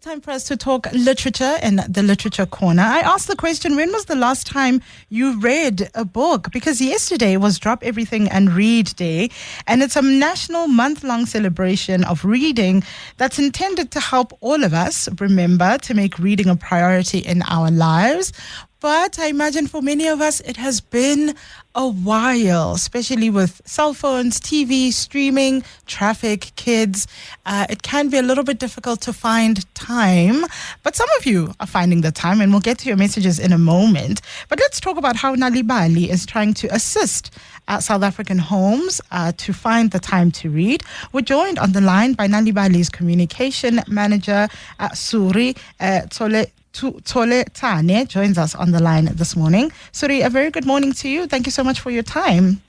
Time for us to talk literature in the Literature Corner. I asked the question, when was the last time you read a book? Because yesterday was Drop Everything and Read Day, and it's a national month-long celebration of reading that's intended to help all of us remember to make reading a priority in our lives. But I imagine for many of us, it has been a while, especially with cell phones, TV, streaming, traffic, kids. It can be a little bit difficult to find time, but some of you are finding the time, and we'll get to your messages in a moment. But let's talk about how Nal'ibali is trying to assist South African homes to find the time to read. We're joined on the line by Nal'ibali's communication manager, Suri Tsholetsane, joins us on the line this morning. Suri, a very good morning to you. Thank you so much for your time.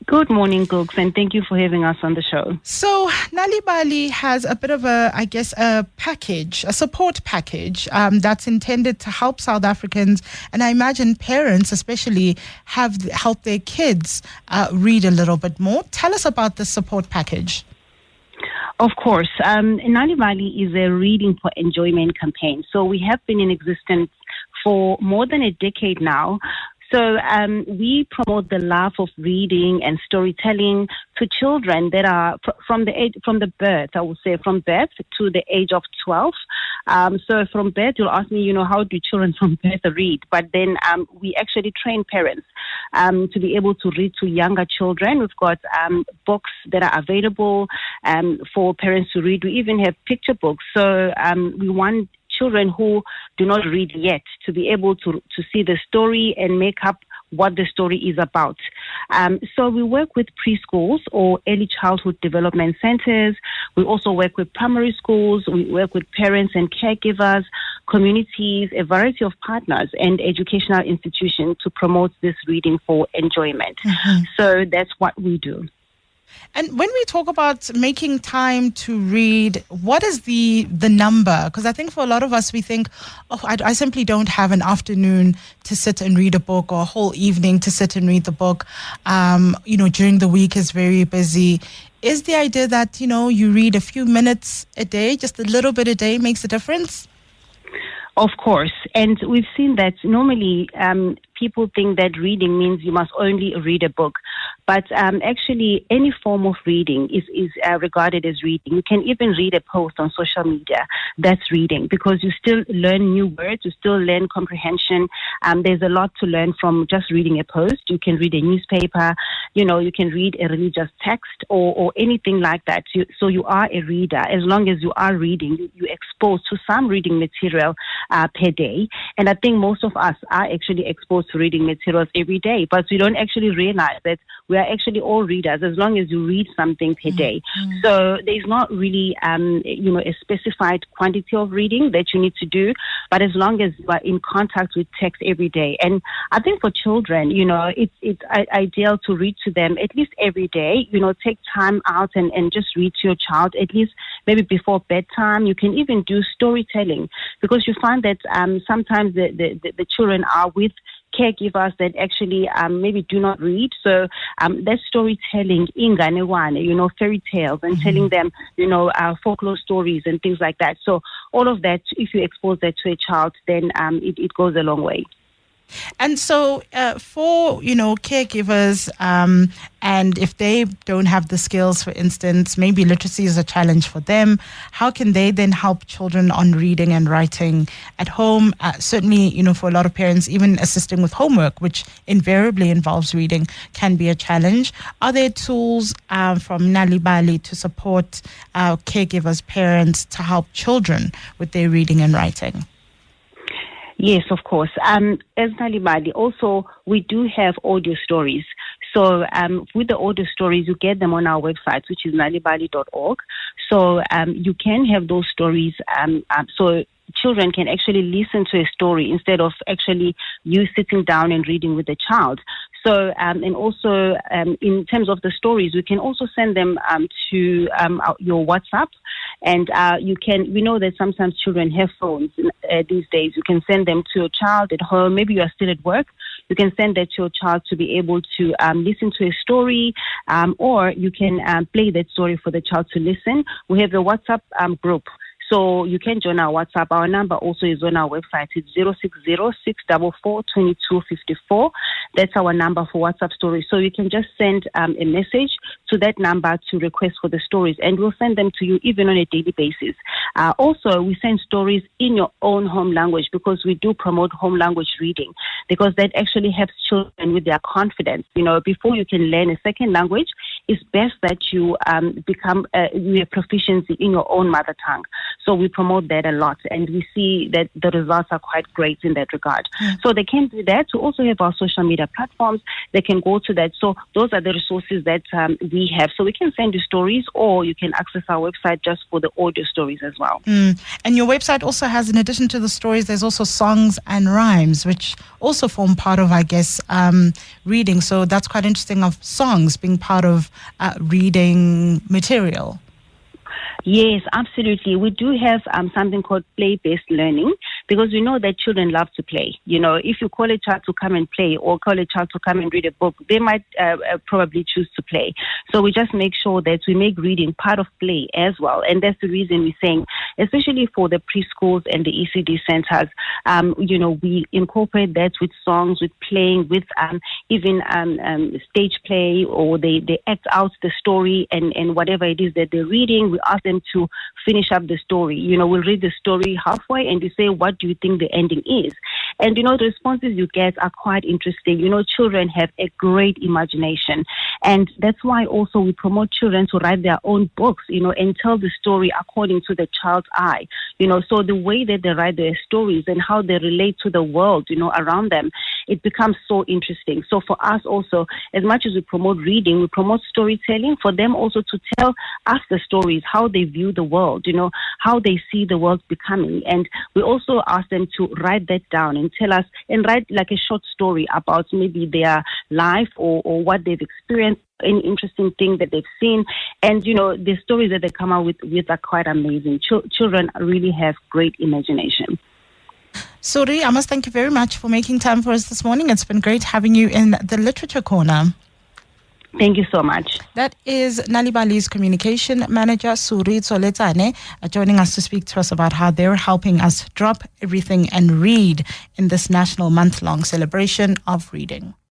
Good morning, Gugs, and thank you for having us on the show. So, Nal'ibali has a bit of a package, a support package that's intended to help South Africans, and I imagine parents especially help their kids read a little bit more. Tell us about this support package. Of course. Nal'ibali is a reading for enjoyment campaign. So we have been in existence for more than a decade now. So we promote the love of reading and storytelling to children that are from the birth to the age of 12. So from birth, you'll ask me, how do children from birth read? But then we actually train parents to be able to read to younger children. We've got books that are available for parents to read. We even have picture books. So we want children who do not read yet to be able to see the story and make up what the story is about. So we work with preschools or early childhood development centers. We also work with primary schools. We work with parents and caregivers, communities, a variety of partners and educational institutions to promote this reading for enjoyment. Mm-hmm. So that's what we do. And when we talk about making time to read, what is the number? Because I think for a lot of us, we think, I simply don't have an afternoon to sit and read a book or a whole evening to sit and read the book. During the week is very busy. Is the idea that, you read a few minutes a day, just a little bit a day makes a difference? Of course. And we've seen that normally people think that reading means you must only read a book. But actually, any form of reading is regarded as reading. You can even read a post on social media. That's reading because you still learn new words. You still learn comprehension. There's a lot to learn from just reading a post. You can read a newspaper. You can read a religious text or anything like that. So you are a reader. As long as you are reading, you're exposed to some reading material per day. And I think most of us are actually exposed to reading materials every day, but we don't actually realize that we are actually all readers as long as you read something per day. Mm-hmm. So there's not really, a specified quantity of reading that you need to do, but as long as you are in contact with text every day. And I think for children, it's ideal to read to them at least every day. Take time out and just read to your child at least maybe before bedtime. You can even do storytelling because you find that sometimes the children are with caregivers that actually maybe do not read. So that's storytelling, inganewane, fairy tales and telling them, folklore stories and things like that. So all of that, if you expose that to a child, then it goes a long way. And so for, caregivers, and if they don't have the skills, for instance, maybe literacy is a challenge for them, how can they then help children on reading and writing at home? Certainly, for a lot of parents, even assisting with homework, which invariably involves reading, can be a challenge. Are there tools from Nal'ibali to support caregivers, parents, to help children with their reading and writing? Yes, of course. As Nal'ibali, also, we do have audio stories. So with the audio stories, you get them on our website, which is nal'ibali.org. So you can have those stories. So children can actually listen to a story instead of actually you sitting down and reading with the child. So, and also in terms of the stories, we can also send them to your WhatsApp. And we know that sometimes children have phones these days. You can send them to your child at home. Maybe you are still at work. You can send that to your child to be able to listen to a story, or you can play that story for the child to listen. We have a WhatsApp group. So you can join our WhatsApp. Our number also is on our website. It's 060-644-2254. That's our number for WhatsApp stories. So you can just send a message to that number to request for the stories, and we'll send them to you even on a daily basis. Also, we send stories in your own home language, because we do promote home language reading, because that actually helps children with their confidence. Before you can learn a second language, it's best that you you have proficiency in your own mother tongue. So we promote that a lot, and we see that the results are quite great in that regard. So they can do that. We also have our social media platforms. They can go to that. So those are the resources that we have. So we can send you stories, or you can access our website just for the audio stories as well. And your website also has, in addition to the stories, there's also songs and rhymes, which also form part of, I guess, reading. So that's quite interesting, of songs being part of reading material. Yes, absolutely. We do have something called play-based learning, because we know that children love to play. If you call a child to come and play, or call a child to come and read a book, they might probably choose to play. So we just make sure that we make reading part of play as well. And that's the reason we're saying, especially for the preschools and the ECD centers, we incorporate that with songs, with playing, with even stage play, or they act out the story and whatever it is that they're reading. We ask them to finish up the story. We'll read the story halfway, and we say, what do you think the ending is? And, the responses you get are quite interesting. Children have a great imagination. And that's why also we promote children to write their own books, and tell the story according to the child's eye. So the way that they write their stories and how they relate to the world, around them, it becomes so interesting. So for us also, as much as we promote reading, we promote storytelling for them also to tell us the stories, how they view the world, how they see the world becoming. And we also ask them to write that down and tell us, and write like a short story about maybe their life or what they've experienced, any interesting thing that they've seen. And, the stories that they come out with are quite amazing. Children really have great imagination. Suri, I must thank you very much for making time for us this morning. It's been great having you in the Literature Corner. Thank you so much. That is Nal'ibali's communication manager, Suri Tsholetsane, joining us to speak to us about how they're helping us drop everything and read in this national month-long celebration of reading.